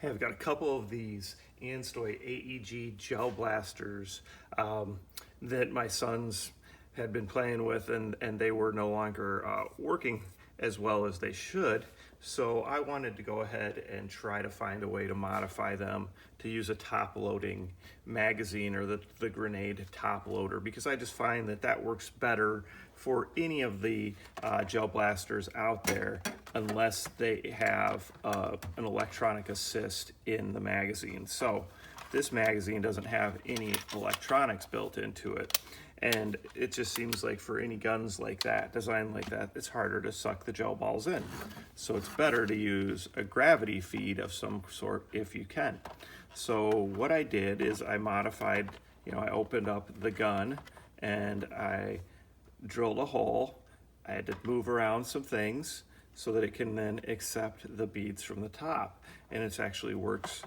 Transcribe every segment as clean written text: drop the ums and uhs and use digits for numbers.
Hey, I've got a couple of these Anstoy AEG gel blasters that my sons had been playing with, and they were no longer working as well as they should. So I wanted to go ahead and try to find a way to modify them to use a top loading magazine, or the grenade top loader, because I just find that that works better for any of the gel blasters out there, unless they have an electronic assist in the magazine. So this magazine doesn't have any electronics built into it. And it just seems like for any guns like that, designed like that, it's harder to suck the gel balls in. So it's better to use a gravity feed of some sort if you can. So what I did is I modified, I opened up the gun and I drilled a hole. I had to move around some things so that it can then accept the beads from the top. And it actually works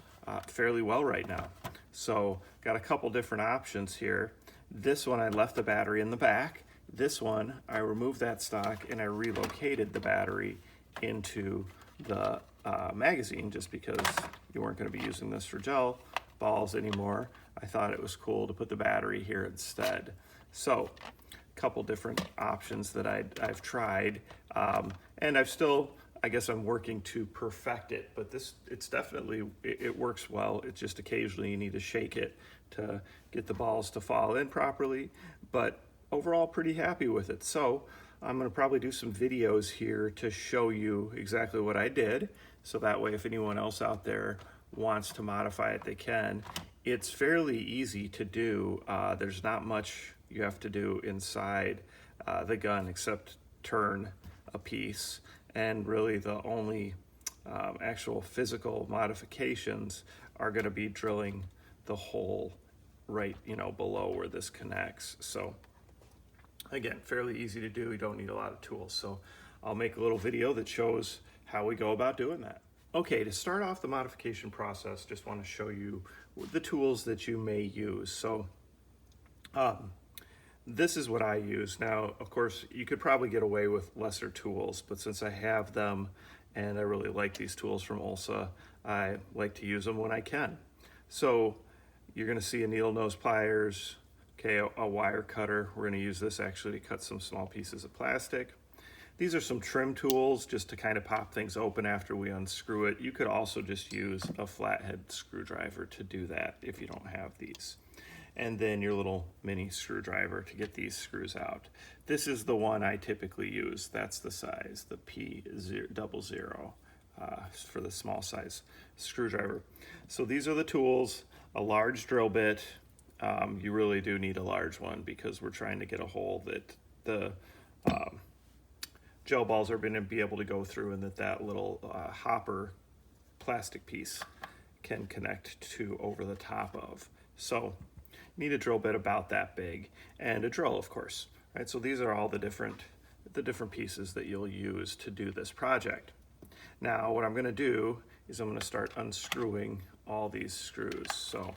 fairly well right now. So got a couple different options here. This one, I left the battery in the back. This one, I removed that stock and I relocated the battery into the magazine, just because you weren't going to be using this for gel balls anymore. I thought it was cool to put the battery here instead. So a couple different options that I've tried, and I've still, I guess I'm working to perfect it, but it's definitely, it works well. It's just occasionally you need to shake it to get the balls to fall in properly, but overall pretty happy with it. So I'm gonna probably do some videos here to show you exactly what I did, so that way if anyone else out there wants to modify it, they can. It's fairly easy to do. There's not much you have to do inside the gun except turn a piece, and really the only actual physical modifications are going to be drilling the hole right below where this connects. So again, fairly easy to do. You don't need a lot of tools. So I'll make a little video that shows how we go about doing that. Okay, to start off the modification process, just want to show you the tools that you may use. So this is what I use. Now, of course, you could probably get away with lesser tools, but since I have them and I really like these tools from Ulsa, I like to use them when I can. So you're gonna see a needle nose pliers, okay, a wire cutter. We're gonna use this actually to cut some small pieces of plastic. These are some trim tools just to kind of pop things open after we unscrew it. You could also just use a flathead screwdriver to do that if you don't have these. And then your little mini screwdriver to get these screws out. This is the one I typically use. That's the size, the P00 for the small size screwdriver. So these are the tools. A large drill bit. You really do need a large one because we're trying to get a hole that the gel balls are going to be able to go through, and that little hopper plastic piece can connect to over the top of. So need a drill bit about that big, and a drill, of course, right? So these are all the different pieces that you'll use to do this project. Now, what I'm gonna do is I'm gonna start unscrewing all these screws. So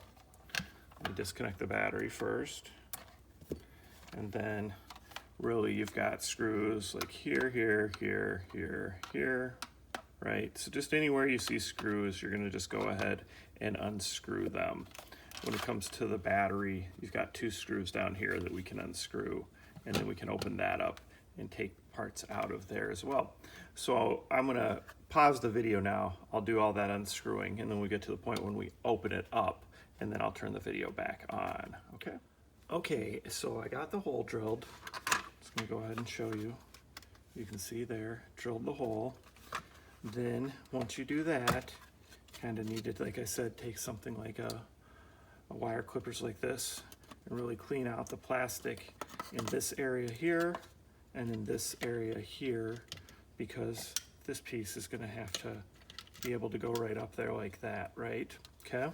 let me disconnect the battery first, and then really you've got screws like here, here, here, here, here, right? So just anywhere you see screws, you're gonna just go ahead and unscrew them. When it comes to the battery, you've got two screws down here that we can unscrew, and then we can open that up and take parts out of there as well. So I'm gonna pause the video now. I'll do all that unscrewing, and then we get to the point when we open it up, and then I'll turn the video back on, okay? Okay, so I got the hole drilled. Just gonna go ahead and show you. You can see there, drilled the hole. Then once you do that, kind of need to, like I said, take something like a wire clippers like this and really clean out the plastic in this area here and in this area here, because this piece is going to have to be able to go right up there like that, right? Okay.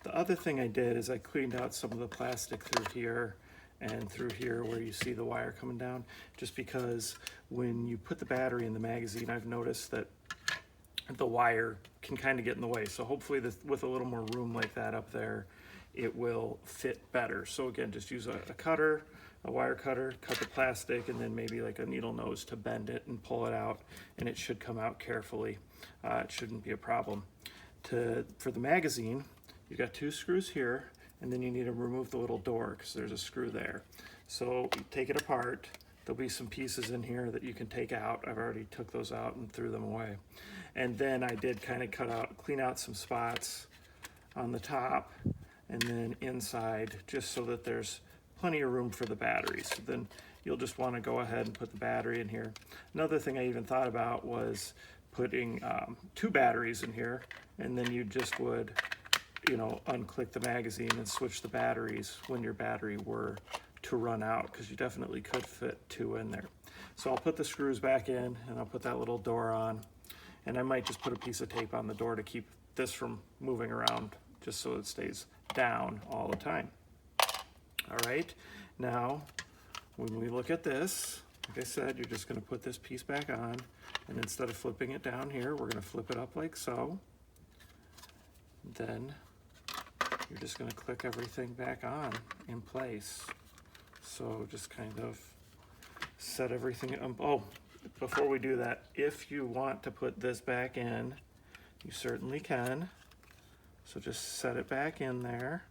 The other thing I did is I cleaned out some of the plastic through here and through here where you see the wire coming down, just because when you put the battery in the magazine, I've noticed that the wire can kind of get in the way. So hopefully with a little more room like that up there, it will fit better. So again, just use a cutter, a wire cutter, cut the plastic, and then maybe like a needle nose to bend it and pull it out, and it should come out carefully. It shouldn't be a problem. for the magazine, you've got 2 screws here, and then you need to remove the little door because there's a screw there. So you take it apart. There'll be some pieces in here that you can take out. I've already took those out and threw them away. And then I did kind of clean out some spots on the top and then inside, just so that there's plenty of room for the batteries. So then you'll just want to go ahead and put the battery in here. Another thing I even thought about was putting 2 batteries in here, and then you just would, unclick the magazine and switch the batteries when your battery were to run out, because you definitely could fit 2 in there. So I'll put the screws back in, and I'll put that little door on, and I might just put a piece of tape on the door to keep this from moving around, just so it stays down all the time. All right, now when we look at this, like I said, you're just going to put this piece back on, and instead of flipping it down here, we're going to flip it up like so. Then you're just going to click everything back on in place. So just kind of set everything up. Oh, before we do that, if you want to put this back in, you certainly can. So just set it back in there.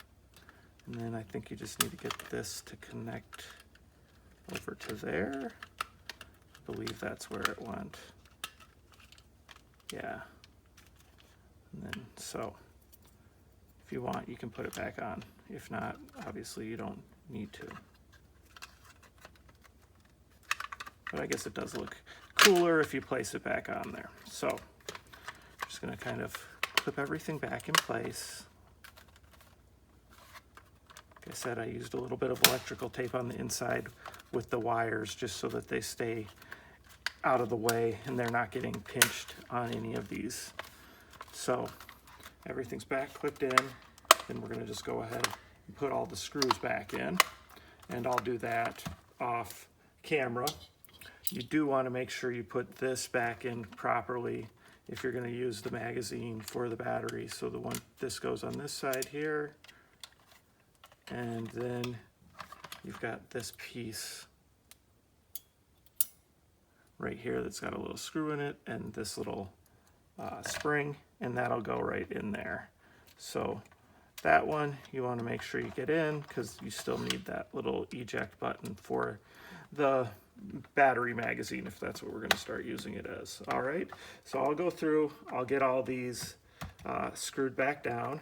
And then I think you just need to get this to connect over to there. I believe that's where it went. Yeah. And then so if you want, you can put it back on. If not, obviously you don't need to. But I guess it does look cooler if you place it back on there. So I'm just going to kind of clip everything back in place. Like I said, I used a little bit of electrical tape on the inside with the wires just so that they stay out of the way and they're not getting pinched on any of these. So everything's back clipped in, then we're going to just go ahead and put all the screws back in, and I'll do that off camera. You do want to make sure you put this back in properly if you're going to use the magazine for the battery. So this goes on this side here, and then you've got this piece right here that's got a little screw in it and this little spring, and that'll go right in there. So that one you want to make sure you get in, because you still need that little eject button for the battery magazine if that's what we're going to start using it as. All right, so I'll go through, I'll get all these screwed back down,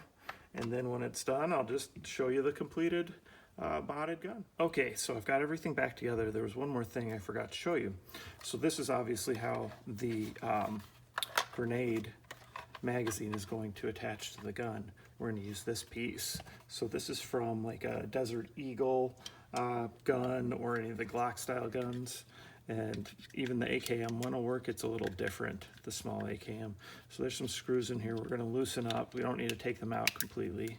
and then when it's done, I'll just show you the completed modded gun. Okay, so I've got everything back together. There was one more thing I forgot to show you. So this is obviously how the grenade magazine is going to attach to the gun. We're going to use this piece. So this is from like a Desert Eagle gun or any of the Glock style guns, and even the AKM one will work. It's a little different, the small AKM. So there's some screws in here we're going to loosen up. We don't need to take them out completely.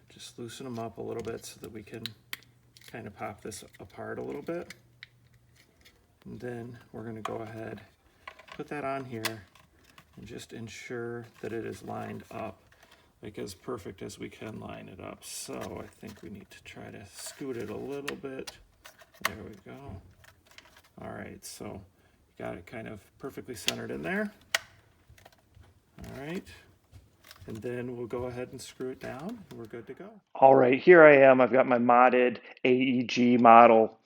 Just loosen them up a little bit so that we can kind of pop this apart a little bit. And then we're going to go ahead, put that on here, and just ensure that it is lined up, like as perfect as we can line it up. So I think we need to try to scoot it a little bit. There we go. All right, so you got it kind of perfectly centered in there. All right. And then we'll go ahead and screw it down, and we're good to go. All right, here I am. I've got my modded AEG model.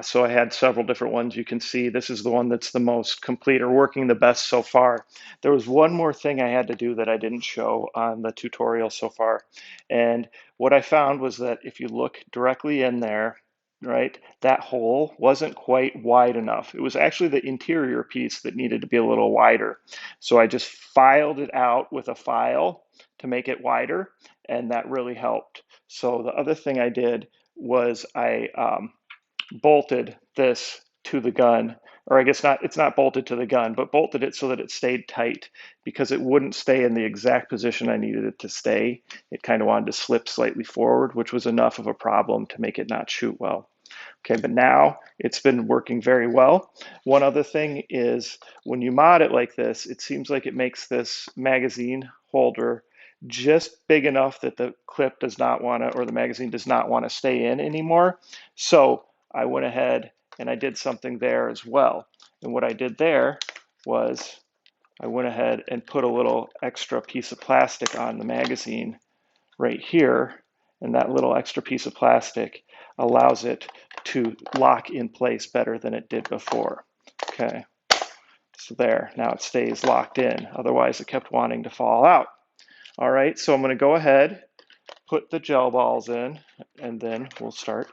So I had several different ones. You can see this is the one that's the most complete or working the best so far. There was one more thing I had to do that I didn't show on the tutorial so far. And what I found was that if you look directly in there, right, that hole wasn't quite wide enough. It was actually the interior piece that needed to be a little wider. So I just filed it out with a file to make it wider, and that really helped. So the other thing I did was I bolted this to the gun, or I guess not, it's not bolted to the gun, but bolted it so that it stayed tight, because it wouldn't stay in the exact position I needed it to stay. It kind of wanted to slip slightly forward, which was enough of a problem to make it not shoot well. Okay, but now it's been working very well. One other thing is when you mod it like this, it seems like it makes this magazine holder just big enough that the clip does not want to, or the magazine does not want to stay in anymore. So I went ahead and I did something there as well. And what I did there was I went ahead and put a little extra piece of plastic on the magazine right here, and that little extra piece of plastic allows it to lock in place better than it did before. Okay, so there, now it stays locked in. Otherwise, it kept wanting to fall out. All right, so I'm going to go ahead, put the gel balls in, and then we'll start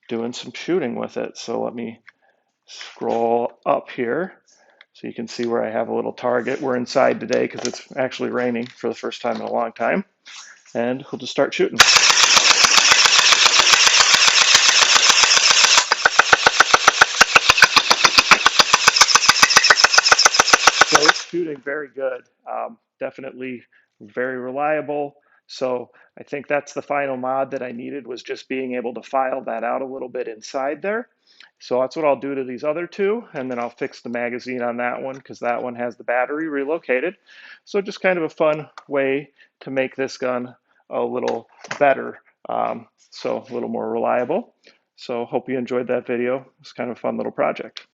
doing some shooting with it. So let me scroll up here so you can see where I have a little target. We're inside today because it's actually raining for the first time in a long time. And we'll just start shooting. So it's shooting very good. Definitely very reliable. So I think that's the final mod that I needed, was just being able to file that out a little bit inside there. So that's what I'll do to these other two, and then I'll fix the magazine on that one because that one has the battery relocated. So just kind of a fun way to make this gun a little better, so a little more reliable. So hope you enjoyed that video. It's kind of a fun little project.